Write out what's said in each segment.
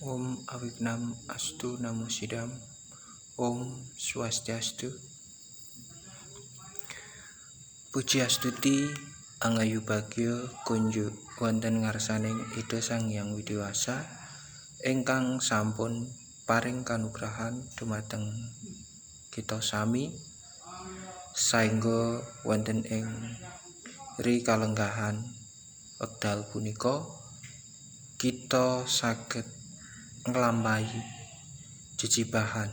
Om Awignam Astu Namo Sidam. Om Swastiastu. Puji astuti Anggayu Bagyo kunjuk wonten ngarsaning Ida Sang Hyang Widiwasa ingkang sampun paring kanugrahan dumateng kita sami saengga wonten ing rikalenggahan wekdal punika kita saged nglampahi jejibahan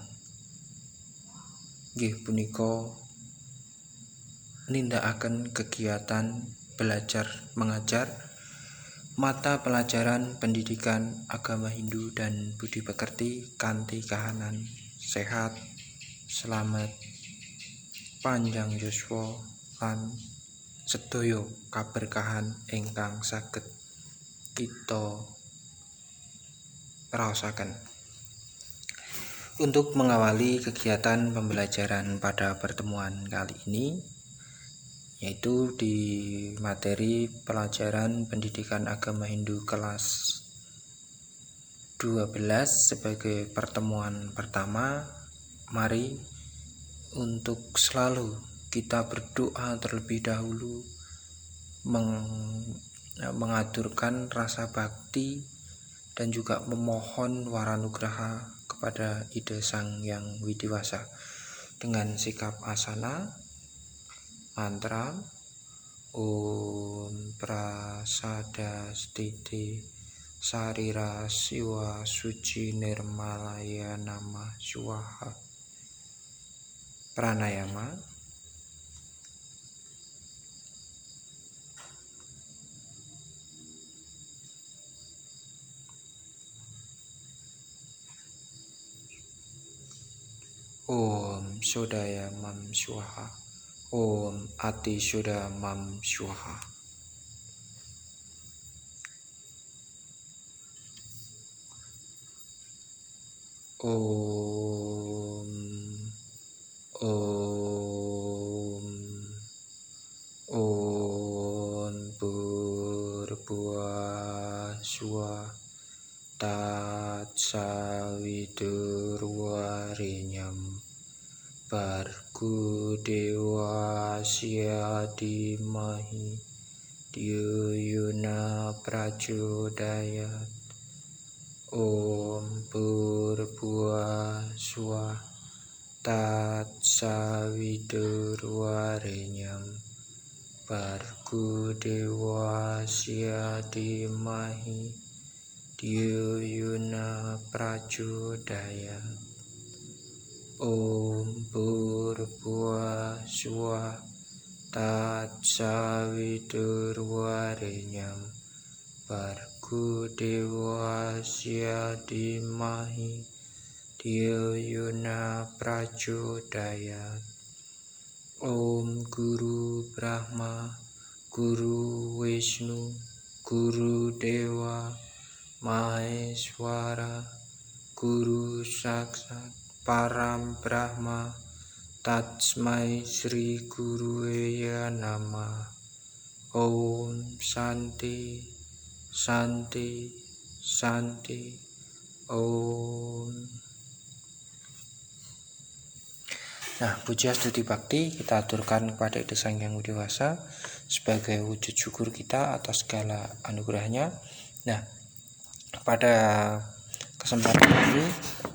nggih punika nindakaken kegiatan belajar mengajar mata pelajaran pendidikan agama Hindu dan budi pekerti kanthi kahanan sehat, selamat, panjang yuswa lan sedaya kaberkahan ingkang saged kita raosaken. Untuk mengawali kegiatan pembelajaran pada pertemuan kali ini, yaitu di materi pelajaran pendidikan agama Hindu kelas 12 sebagai pertemuan pertama, mari untuk selalu kita berdoa terlebih dahulu, mengaturkan rasa bakti dan juga memohon waranugraha kepada Ida Sang Hyang Widiwasa dengan sikap asana mantra Om Prasada Stiti Sarira Siwa Suci Nirmalaya Nama Swaha. Pranayama. Om Sodaya Mam Swaha. Om Ati Soda Mam Swaha. Om Purbuah Swa Tat Savidurwarenyam Bargu Dewa Siadimahi Diyuna Prachodayat. Om Purbuah Swa Tat Savidurwarenyam Bargu Dewa Siadimahi Diyuna Prachodayat. Om Purbuah Swa Tat Savidurwarenyam Bargu Dewa Siadimahi Diyuna Prachodayat. Om Guru Brahma Guru Wisnu Guru Dewa Maheswara Guru Saksat Param Brahma Tatsmai Sri Guruya Namah. Om Santi Santi Santi. Om. Nah, puji astuti bakti kita aturkan kepada Ida Sang Hyang Widiwasa sebagai wujud syukur kita atas segala anugerahnya. Nah, pada kesempatan ini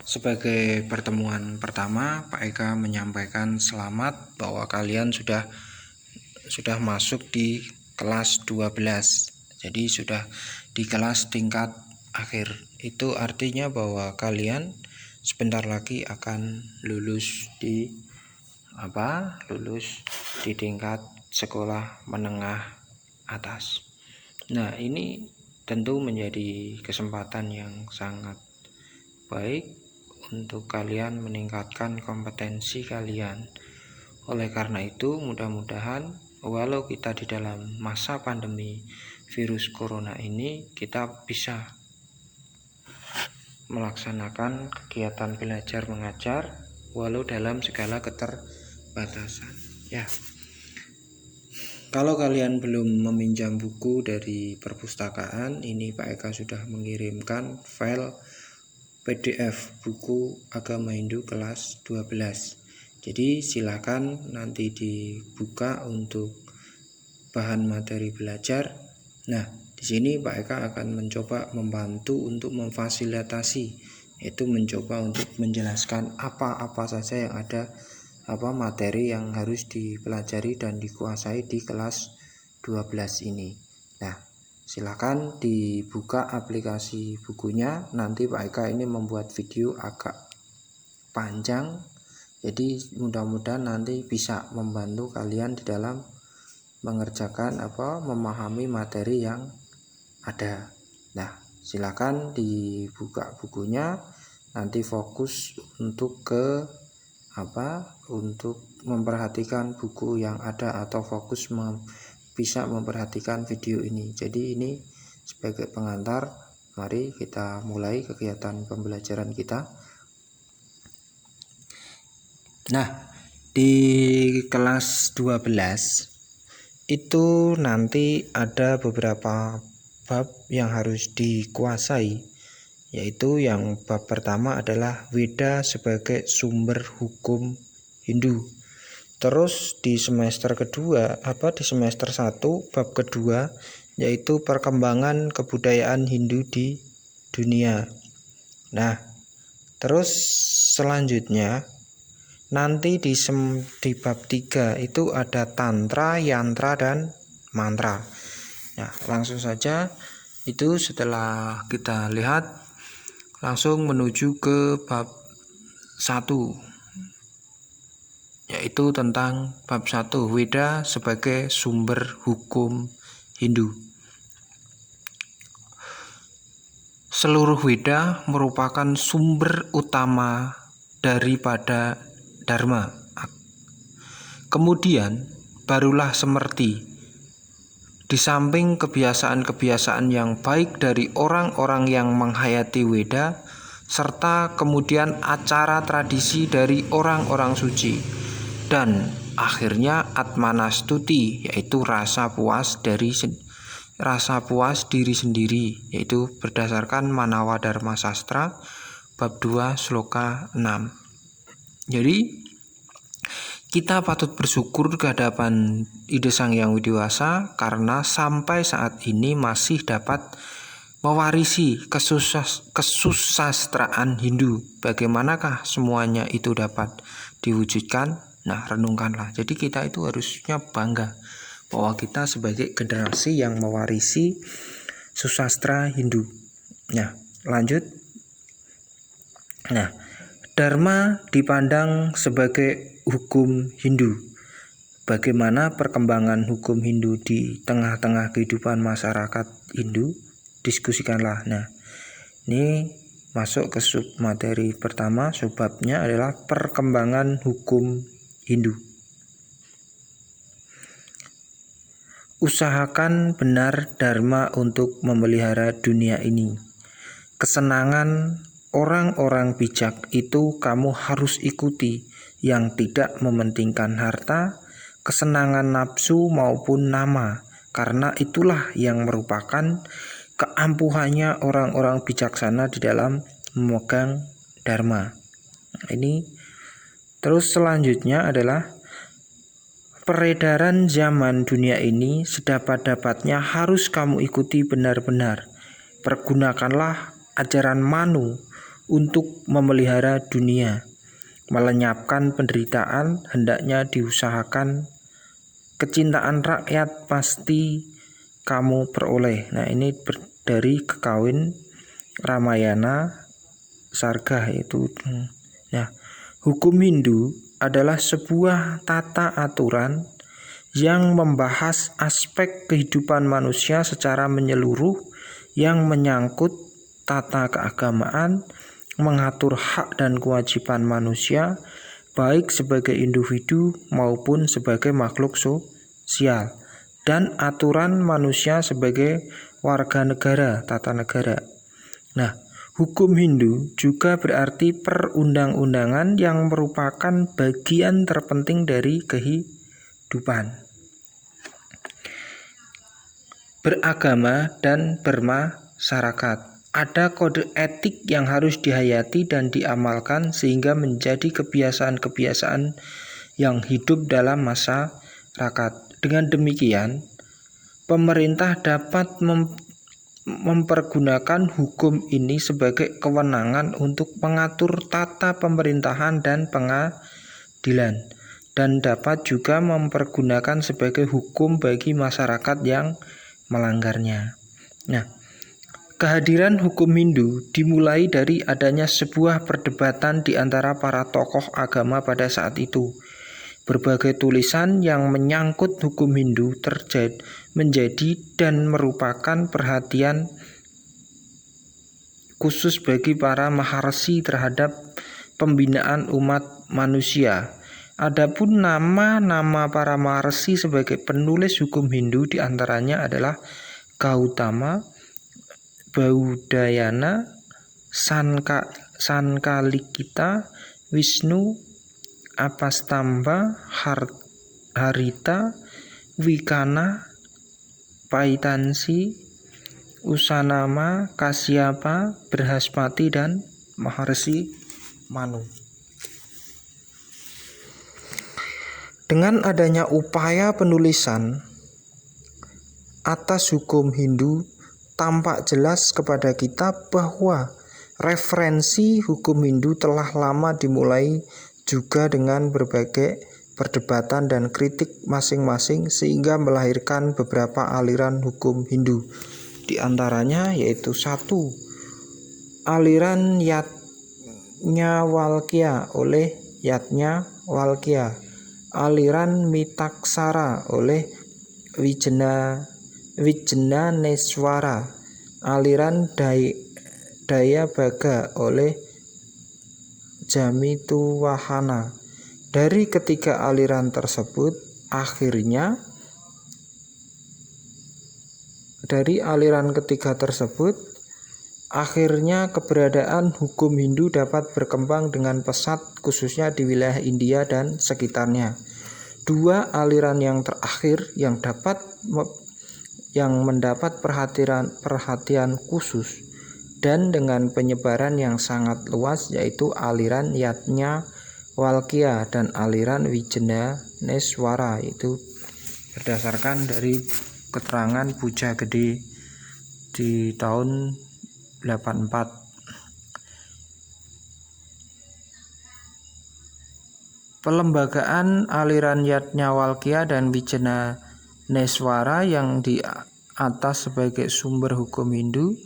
sebagai pertemuan pertama, Pak Eka menyampaikan selamat bahwa kalian sudah masuk di kelas 12. Jadi sudah di kelas tingkat akhir. Itu artinya bahwa kalian sebentar lagi akan lulus di tingkat sekolah menengah atas. Nah, ini tentu menjadi kesempatan yang sangat baik untuk kalian meningkatkan kompetensi kalian. Oleh karena itu, mudah-mudahan walau kita di dalam masa pandemi virus corona ini, kita bisa melaksanakan kegiatan belajar mengajar walau dalam segala keterbatasan. Ya. Kalau kalian belum meminjam buku dari perpustakaan, ini Pak Eka sudah mengirimkan file PDF buku Agama Hindu kelas 12. Jadi silakan nanti dibuka untuk bahan materi belajar. Nah, di sini Pak Eka akan mencoba membantu untuk memfasilitasi, yaitu mencoba untuk menjelaskan apa-apa saja yang ada, materi yang harus dipelajari dan dikuasai di kelas 12 ini. Nah, silakan dibuka aplikasi bukunya. Nanti Pak Eka ini membuat video agak panjang, jadi mudah-mudahan nanti bisa membantu kalian di dalam mengerjakan memahami materi yang ada. Nah, silakan dibuka bukunya, nanti fokus untuk untuk memperhatikan buku yang ada, atau fokus bisa memperhatikan video ini. Jadi ini sebagai pengantar, mari kita mulai kegiatan pembelajaran kita. Nah, di kelas 12 itu nanti ada beberapa bab yang harus dikuasai, yaitu yang bab pertama adalah Weda sebagai sumber hukum Hindu. Terus di semester kedua, di semester 1 bab kedua, yaitu perkembangan kebudayaan Hindu di dunia. Nah, terus selanjutnya nanti di bab 3 itu ada tantra, yantra, dan mantra. Nah, langsung saja itu setelah kita lihat, langsung menuju ke bab 1, yaitu tentang bab 1, Weda sebagai sumber hukum Hindu. Seluruh Weda merupakan sumber utama daripada Dharma. Kemudian barulah Smrti. Di samping kebiasaan-kebiasaan yang baik dari orang-orang yang menghayati Weda, serta kemudian acara tradisi dari orang-orang suci, dan akhirnya Atmanastuti, yaitu rasa puas diri sendiri, yaitu berdasarkan Manawa Dharma Sastra bab 2 sloka 6. Jadi kita patut bersyukur ke hadapan Ide Sang Hyang Widi-Wasa karena sampai saat ini masih dapat mewarisi kesusastraan Hindu. Bagaimanakah semuanya itu dapat diwujudkan? Nah, renungkanlah. Jadi kita itu harusnya bangga bahwa kita sebagai generasi yang mewarisi susastra Hindu. Nah, lanjut. Nah, Dharma dipandang sebagai hukum Hindu. Bagaimana perkembangan hukum Hindu di tengah-tengah kehidupan masyarakat Hindu? Diskusikanlah. Nah, ini masuk ke sub materi pertama. Subbabnya adalah perkembangan hukum Hindu. Usahakan benar Dharma untuk memelihara dunia ini. Kesenangan orang-orang bijak itu kamu harus ikuti, yang tidak mementingkan harta, kesenangan nafsu maupun nama, karena itulah yang merupakan keampuhannya orang-orang bijaksana di dalam memegang Dharma. Ini terus selanjutnya adalah peredaran zaman dunia ini sedapat-dapatnya harus kamu ikuti benar-benar. Pergunakanlah ajaran Manu untuk memelihara dunia. Melenyapkan penderitaan hendaknya diusahakan. Kecintaan rakyat pasti kamu peroleh. Nah, ini dari Kekawin Ramayana Sarga itu. Nah, hukum Hindu adalah sebuah tata aturan yang membahas aspek kehidupan manusia secara menyeluruh yang menyangkut tata keagamaan, mengatur hak dan kewajiban manusia, baik sebagai individu maupun sebagai makhluk sosial, dan aturan manusia sebagai warga negara, tata negara. Nah, hukum Hindu juga berarti perundang-undangan yang merupakan bagian terpenting dari kehidupan beragama dan bermasyarakat. ada kode etik yang harus dihayati dan diamalkan sehingga menjadi kebiasaan-kebiasaan yang hidup dalam masyarakat. Dengan demikian, pemerintah dapat mempergunakan hukum ini sebagai kewenangan untuk mengatur tata pemerintahan dan pengadilan, dan dapat juga mempergunakan sebagai hukum bagi masyarakat yang melanggarnya. Nah, kehadiran hukum Hindu dimulai dari adanya sebuah perdebatan di antara para tokoh agama pada saat itu. Berbagai tulisan yang menyangkut hukum Hindu menjadi dan merupakan perhatian khusus bagi para maharsi terhadap pembinaan umat manusia. Adapun nama-nama para maharsi sebagai penulis hukum Hindu diantaranya adalah Gautama, Baudayana, Sankalikita, Wisnu, Apastamba, Harita, Wikana, Paitansi, Usanama, Kasyapa, Brihaspati, dan Maharsi Manu. Dengan adanya upaya penulisan atas hukum Hindu, tampak jelas kepada kita bahwa referensi hukum Hindu telah lama dimulai juga dengan berbagai perdebatan dan kritik masing-masing sehingga melahirkan beberapa aliran hukum Hindu. Di antaranya yaitu 1. Aliran Yajnavalkya oleh Yajnavalkya, aliran Mitaksara oleh Wijnaneswara, aliran Dayabhaga oleh Jamituwahana. Dari ketiga aliran tersebut, akhirnya keberadaan hukum Hindu dapat berkembang dengan pesat khususnya di wilayah India dan sekitarnya. 2 aliran yang terakhir yang mendapat perhatian khusus dan dengan penyebaran yang sangat luas yaitu aliran Yajnavalkya dan aliran Wijnaneswara, itu berdasarkan dari keterangan Puja Gede di tahun 84. Pelembagaan aliran Yajnavalkya dan Wijnaneswara yang di atas sebagai sumber hukum Hindu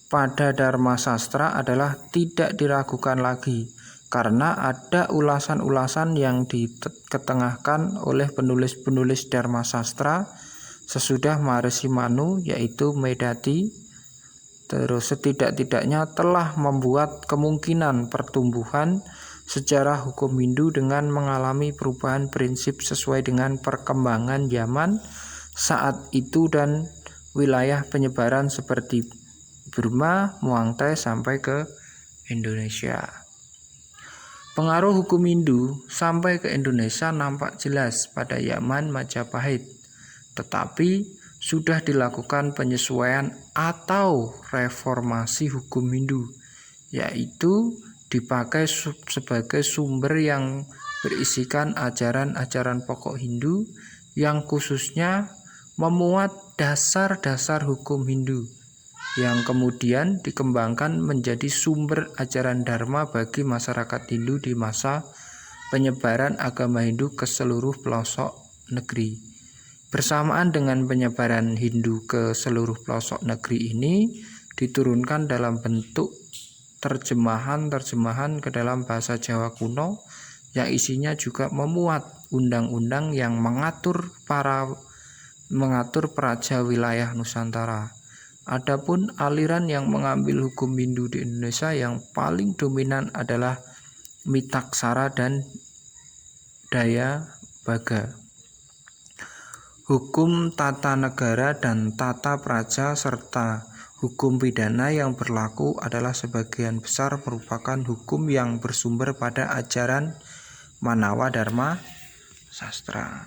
pada Dharma Sastra adalah tidak diragukan lagi karena ada ulasan-ulasan yang diketengahkan oleh penulis-penulis Dharma Sastra sesudah Maharsi Manu, yaitu Medati. Terus setidak-tidaknya telah membuat kemungkinan pertumbuhan sejarah hukum Hindu dengan mengalami perubahan prinsip sesuai dengan perkembangan zaman saat itu dan wilayah penyebaran seperti Burma, Muang Thai sampai ke Indonesia. Pengaruh hukum Hindu sampai ke Indonesia nampak jelas pada zaman Majapahit, tetapi sudah dilakukan penyesuaian atau reformasi hukum Hindu, yaitu dipakai sebagai sumber yang berisikan ajaran-ajaran pokok Hindu yang khususnya memuat dasar-dasar hukum Hindu yang kemudian dikembangkan menjadi sumber ajaran Dharma bagi masyarakat Hindu di masa penyebaran agama Hindu ke seluruh pelosok negeri. Bersamaan dengan penyebaran Hindu ke seluruh pelosok negeri ini diturunkan dalam bentuk terjemahan ke dalam bahasa Jawa kuno yang isinya juga memuat undang-undang yang mengatur praja wilayah Nusantara. Adapun aliran yang mengambil hukum Hindu di Indonesia yang paling dominan adalah Mitaksara dan Dayabhaga. Hukum tata negara dan tata praja serta hukum pidana yang berlaku adalah sebagian besar merupakan hukum yang bersumber pada ajaran Manawa Dharma Sastra.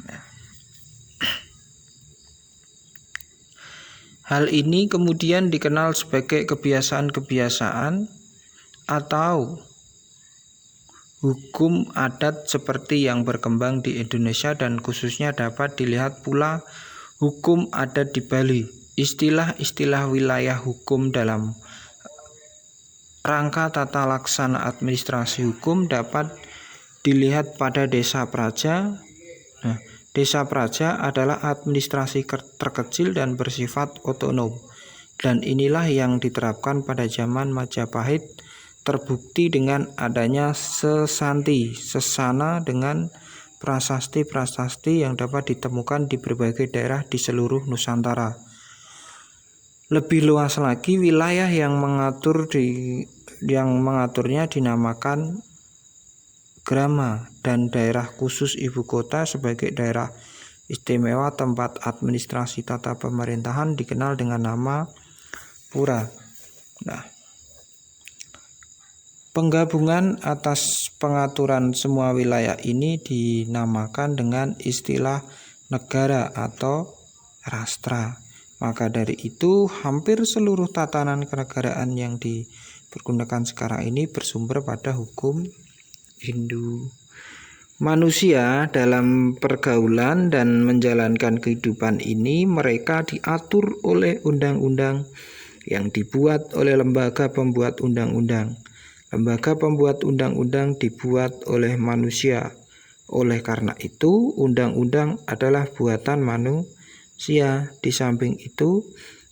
Hal ini kemudian dikenal sebagai kebiasaan-kebiasaan atau hukum adat seperti yang berkembang di Indonesia, dan khususnya dapat dilihat pula hukum adat di Bali. Istilah-istilah wilayah hukum dalam rangka tata laksana administrasi hukum dapat dilihat pada desa praja. Nah, desa praja adalah administrasi terkecil dan bersifat otonom, dan inilah yang diterapkan pada zaman Majapahit, terbukti dengan adanya sesanti, sesana dengan prasasti-prasasti yang dapat ditemukan di berbagai daerah di seluruh Nusantara. Lebih luas lagi, wilayah yang mengaturnya dinamakan grama, dan daerah khusus ibu kota sebagai daerah istimewa tempat administrasi tata pemerintahan dikenal dengan nama pura. Nah, penggabungan atas pengaturan semua wilayah ini dinamakan dengan istilah negara atau rastra. Maka dari itu, hampir seluruh tatanan kenegaraan yang dipergunakan sekarang ini bersumber pada hukum Hindu. Manusia dalam pergaulan dan menjalankan kehidupan ini, mereka diatur oleh undang-undang yang dibuat oleh lembaga pembuat undang-undang. Lembaga pembuat undang-undang dibuat oleh manusia. Oleh karena itu, undang-undang adalah buatan manusia. Di samping itu,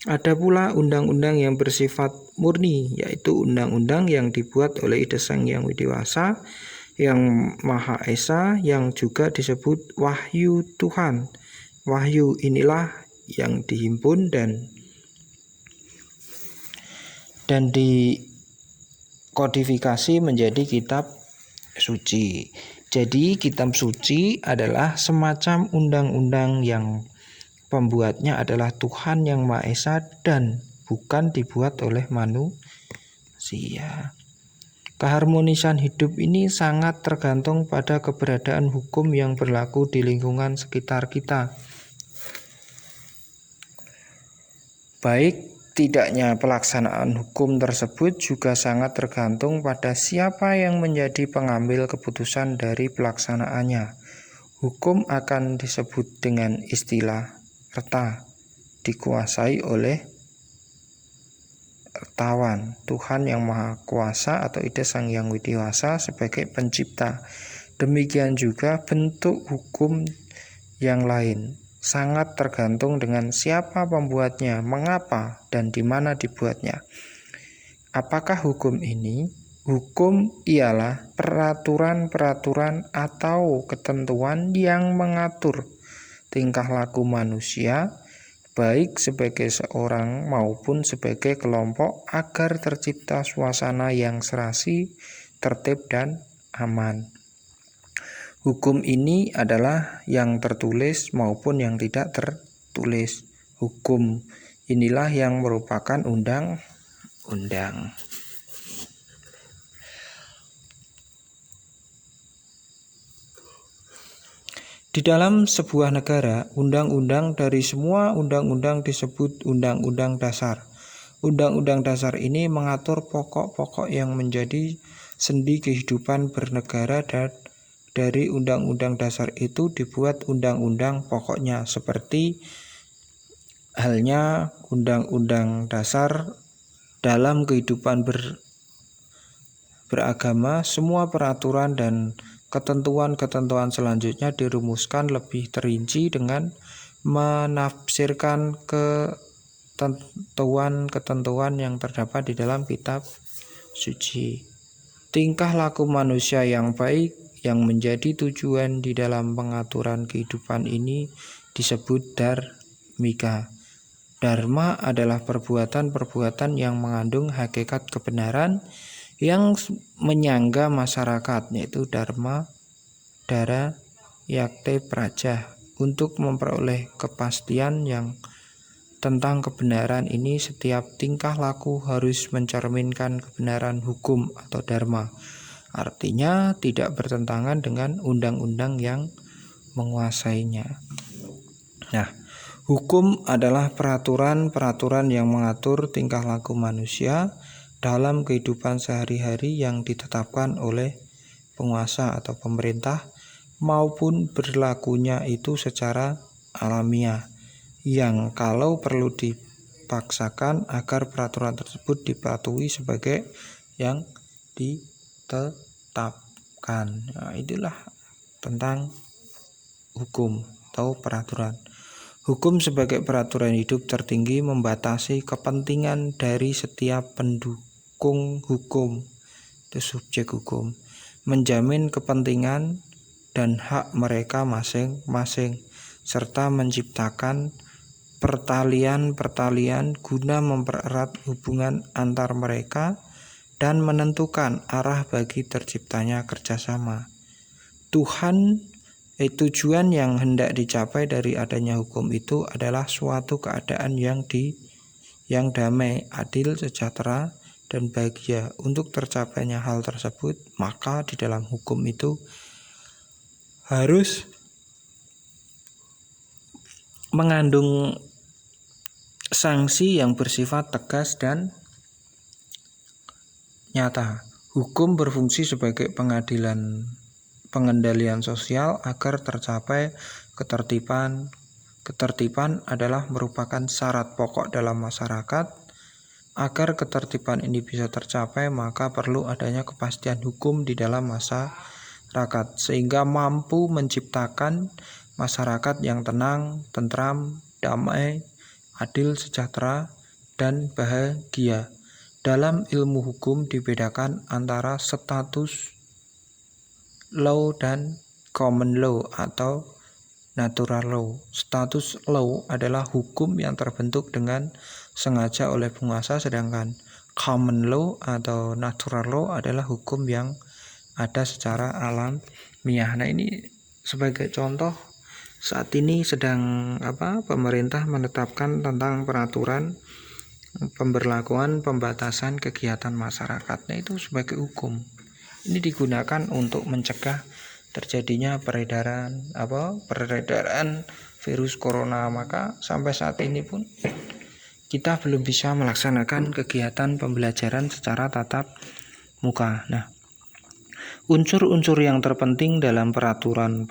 ada pula undang-undang yang bersifat murni, yaitu undang-undang yang dibuat oleh Ida Sang Hyang Widi-Wasa yang Maha Esa, yang juga disebut wahyu Tuhan. Wahyu inilah yang dihimpun dan dikodifikasi menjadi kitab suci. Jadi kitab suci adalah semacam undang-undang yang pembuatnya adalah Tuhan yang Maha Esa dan bukan dibuat oleh manusia. Keharmonisan hidup ini sangat tergantung pada keberadaan hukum yang berlaku di lingkungan sekitar kita. Baik tidaknya pelaksanaan hukum tersebut juga sangat tergantung pada siapa yang menjadi pengambil keputusan dari pelaksanaannya. Hukum akan disebut dengan istilah reta, dikuasai oleh Tawan, Tuhan yang Maha Kuasa atau Ida Sang Hyang Widi-Wasa sebagai pencipta. Demikian juga bentuk hukum yang lain sangat tergantung dengan siapa pembuatnya, mengapa, dan di mana dibuatnya. Apakah hukum ini? Hukum ialah peraturan-peraturan atau ketentuan yang mengatur tingkah laku manusia, baik sebagai seorang maupun sebagai kelompok, agar tercipta suasana yang serasi, tertib, dan aman. Hukum ini adalah yang tertulis maupun yang tidak tertulis. Hukum inilah yang merupakan undang-undang. Di dalam sebuah negara, undang-undang dari semua undang-undang disebut undang-undang dasar. Undang-undang dasar ini mengatur pokok-pokok yang menjadi sendi kehidupan bernegara, dan dari undang-undang dasar itu dibuat undang-undang pokoknya, seperti halnya undang-undang dasar dalam kehidupan beragama. Semua peraturan dan ketentuan-ketentuan selanjutnya dirumuskan lebih terinci dengan menafsirkan ketentuan-ketentuan yang terdapat di dalam kitab suci. Tingkah laku manusia yang baik yang menjadi tujuan di dalam pengaturan kehidupan ini disebut dharmika. Dharma adalah perbuatan-perbuatan yang mengandung hakikat kebenaran yang menyangga masyarakat, yaitu dharma, dara, yakte, praja. Untuk memperoleh kepastian yang tentang kebenaran ini, setiap tingkah laku harus mencerminkan kebenaran hukum atau dharma. Artinya tidak bertentangan dengan undang-undang yang menguasainya. Nah, Hukum adalah peraturan-peraturan yang mengatur tingkah laku manusia dalam kehidupan sehari-hari yang ditetapkan oleh penguasa atau pemerintah maupun berlakunya itu secara alamiah yang kalau perlu dipaksakan agar peraturan tersebut dipatuhi sebagai yang ditetapkan. Nah, itulah tentang hukum atau peraturan. Hukum sebagai peraturan hidup tertinggi membatasi kepentingan dari setiap pendukung hukum, itu subjek hukum, menjamin kepentingan dan hak mereka masing-masing, serta menciptakan pertalian-pertalian guna mempererat hubungan antar mereka dan menentukan arah bagi terciptanya kerjasama. Tujuan yang hendak dicapai dari adanya hukum itu adalah suatu keadaan yang damai, adil, sejahtera, dan bahagia. Untuk tercapainya hal tersebut, maka di dalam hukum itu harus mengandung sanksi yang bersifat tegas dan nyata. Hukum berfungsi sebagai pengendalian sosial agar tercapai ketertiban. Ketertiban adalah merupakan syarat pokok dalam masyarakat. Agar ketertiban ini bisa tercapai, maka perlu adanya kepastian hukum di dalam masyarakat sehingga mampu menciptakan masyarakat yang tenang, tentram, damai, adil, sejahtera, dan bahagia. Dalam ilmu hukum dibedakan antara status law dan common law atau natural law. Status law adalah hukum yang terbentuk dengan sengaja oleh penguasa, sedangkan common law atau natural law adalah hukum yang ada secara alamiah. Nah, ini sebagai contoh, saat ini sedang pemerintah menetapkan tentang peraturan pemberlakuan pembatasan kegiatan masyarakat. Nah, itu sebagai hukum. Ini digunakan untuk mencegah terjadinya peredaran virus corona. Maka sampai saat ini pun kita belum bisa melaksanakan kegiatan pembelajaran secara tatap muka. Nah, unsur-unsur yang terpenting dalam peraturan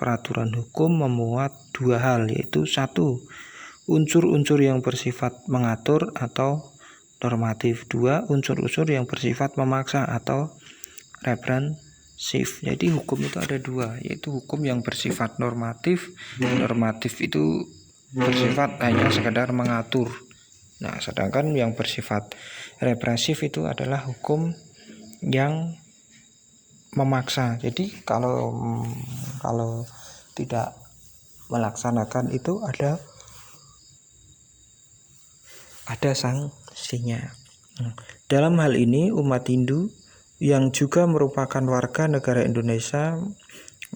hukum memuat dua hal, yaitu satu, unsur-unsur yang bersifat mengatur atau normatif. Dua, unsur-unsur yang bersifat memaksa atau represif. Jadi hukum itu ada dua, yaitu hukum yang bersifat normatif. Normatif itu bersifat hanya sekedar mengatur. Nah, sedangkan yang bersifat represif itu adalah hukum yang memaksa. Jadi kalau tidak melaksanakan itu ada sanksinya. Dalam hal ini umat Hindu yang juga merupakan warga negara Indonesia,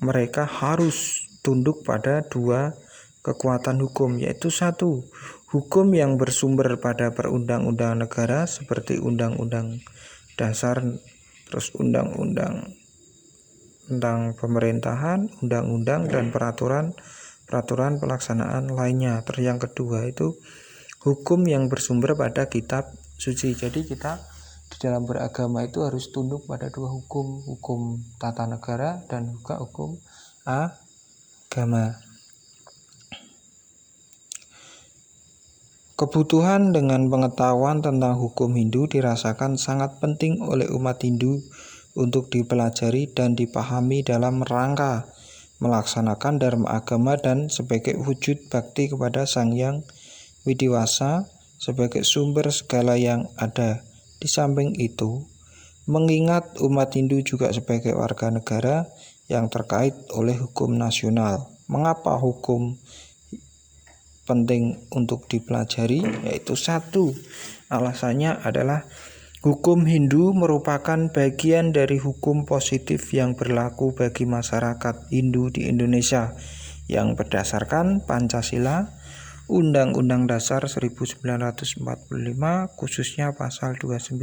mereka harus tunduk pada dua kekuatan hukum, yaitu satu, hukum yang bersumber pada perundang-undang negara seperti Undang-Undang Dasar, terus Undang-Undang tentang pemerintahan, undang-undang, dan peraturan pelaksanaan lainnya. Terus yang kedua itu hukum yang bersumber pada kitab suci. Jadi kita di dalam beragama itu harus tunduk pada dua hukum, hukum tata negara dan juga hukum agama. Kebutuhan dengan pengetahuan tentang hukum Hindu dirasakan sangat penting oleh umat Hindu untuk dipelajari dan dipahami dalam rangka melaksanakan dharma agama dan sebagai wujud bakti kepada Sang Hyang Widiwasa sebagai sumber segala yang ada. Di samping itu, mengingat umat Hindu juga sebagai warga negara yang terkait oleh hukum nasional. Mengapa hukum penting untuk dipelajari? Yaitu satu, alasannya adalah hukum Hindu merupakan bagian dari hukum positif yang berlaku bagi masyarakat Hindu di Indonesia yang berdasarkan Pancasila, Undang-Undang Dasar 1945, khususnya pasal 29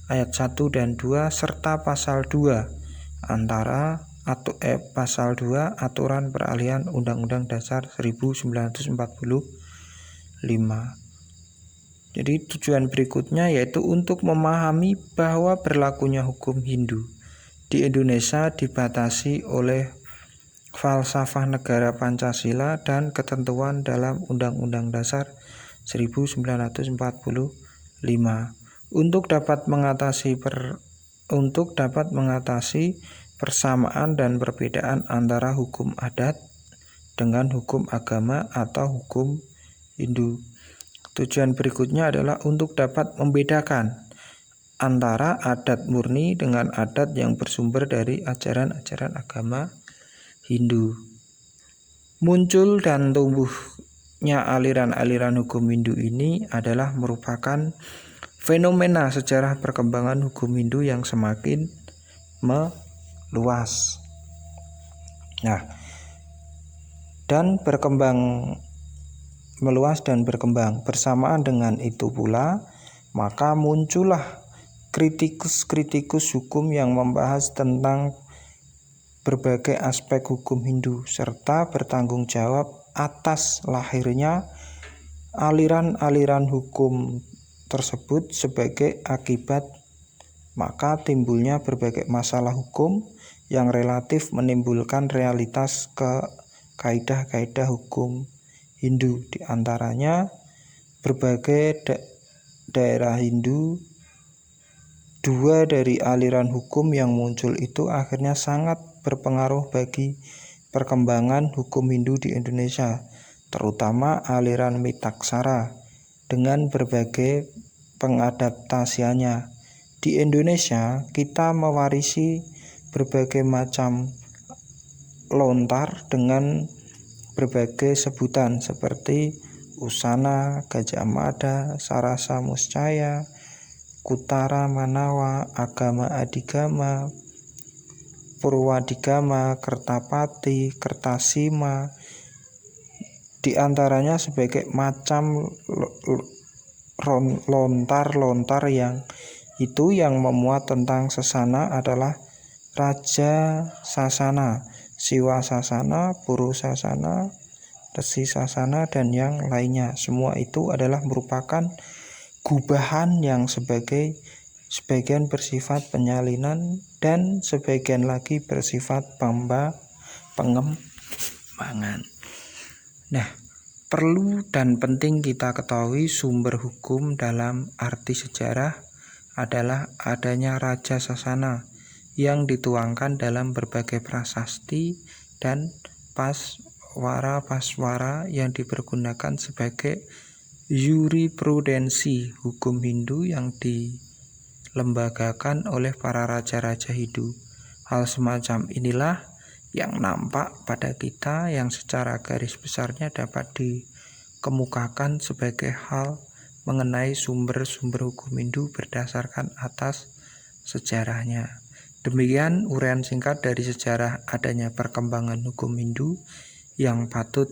ayat 1 dan 2 serta pasal 2 pasal 2 aturan peralihan Undang-Undang Dasar 1945. Jadi tujuan berikutnya yaitu untuk memahami bahwa berlakunya hukum Hindu di Indonesia dibatasi oleh falsafah negara Pancasila dan ketentuan dalam Undang-Undang Dasar 1945 untuk dapat mengatasi persamaan dan perbedaan antara hukum adat dengan hukum agama atau hukum Hindu. Tujuan berikutnya adalah untuk dapat membedakan antara adat murni dengan adat yang bersumber dari ajaran-ajaran agama Hindu. Muncul dan tumbuhnya aliran-aliran hukum Hindu ini adalah merupakan fenomena sejarah perkembangan hukum Hindu yang semakin meluas. Meluas dan berkembang. Bersamaan dengan itu pula, maka muncullah kritikus-kritikus hukum yang membahas tentang berbagai aspek hukum Hindu serta bertanggung jawab atas lahirnya aliran-aliran hukum tersebut. Sebagai akibat, maka timbulnya berbagai masalah hukum yang relatif menimbulkan realitas kaidah-kaidah hukum Hindu, di antaranya berbagai daerah Hindu. Dua dari aliran hukum yang muncul itu akhirnya sangat berpengaruh bagi perkembangan hukum Hindu di Indonesia, terutama aliran Mitaksara dengan berbagai pengadaptasiannya. Di Indonesia, kita mewarisi berbagai macam lontar dengan berbagai sebutan seperti Usana, Gajah Mada, Sarasa Muscaya, Kutara Manawa, Agama Adigama, Purwadigama, Kertapati, Kertasima, di antaranya sebagai macam lontar-lontar yang memuat tentang Sasana adalah Raja Sasana, Siwa Sasana, Puru Sasana, Resi Sasana, dan yang lainnya. Semua itu adalah merupakan gubahan yang sebagian bersifat penyalinan dan sebagian lagi bersifat pengembangan. Perlu dan penting kita ketahui sumber hukum dalam arti sejarah adalah adanya Raja Sasana yang dituangkan dalam berbagai prasasti dan paswara yang dipergunakan sebagai yurisprudensi hukum Hindu yang dilembagakan oleh para raja-raja Hindu. Hal semacam inilah yang nampak pada kita yang secara garis besarnya dapat dikemukakan sebagai hal mengenai sumber-sumber hukum Hindu berdasarkan atas sejarahnya. Demikian uraian singkat dari sejarah adanya perkembangan hukum Hindu yang patut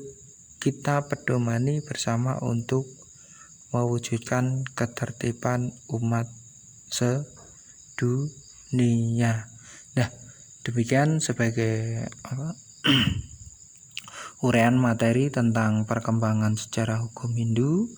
kita pedomani bersama untuk mewujudkan ketertiban umat sedunia. Demikian sebagai uraian materi tentang perkembangan sejarah hukum Hindu.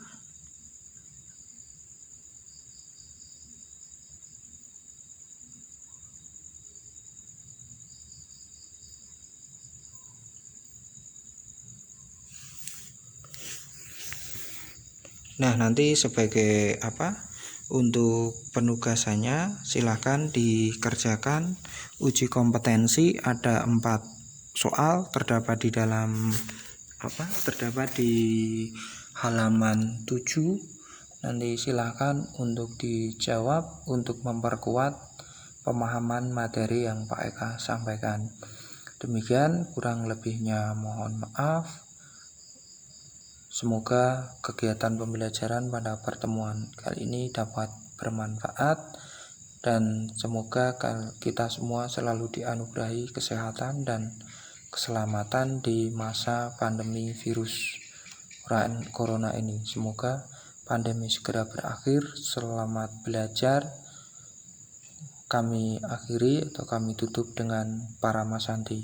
Nanti sebagai untuk penugasannya silakan dikerjakan uji kompetensi. Ada 4 soal terdapat di halaman 7. Nanti silakan untuk dijawab untuk memperkuat pemahaman materi yang Pak Eka sampaikan. Demikian, kurang lebihnya mohon maaf. Semoga kegiatan pembelajaran pada pertemuan kali ini dapat bermanfaat dan semoga kita semua selalu dianugerahi kesehatan dan keselamatan di masa pandemi virus corona ini. Semoga pandemi segera berakhir. Selamat belajar. Kami akhiri atau kami tutup dengan Parama Santi.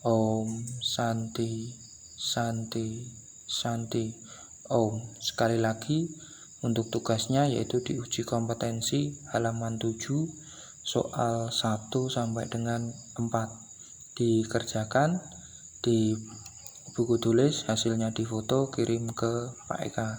Om Santi Santi Santi. ohm. Sekali lagi untuk tugasnya yaitu diuji kompetensi halaman 7 soal 1 sampai dengan 4. Dikerjakan di buku tulis, hasilnya difoto, kirim ke Pak Eka.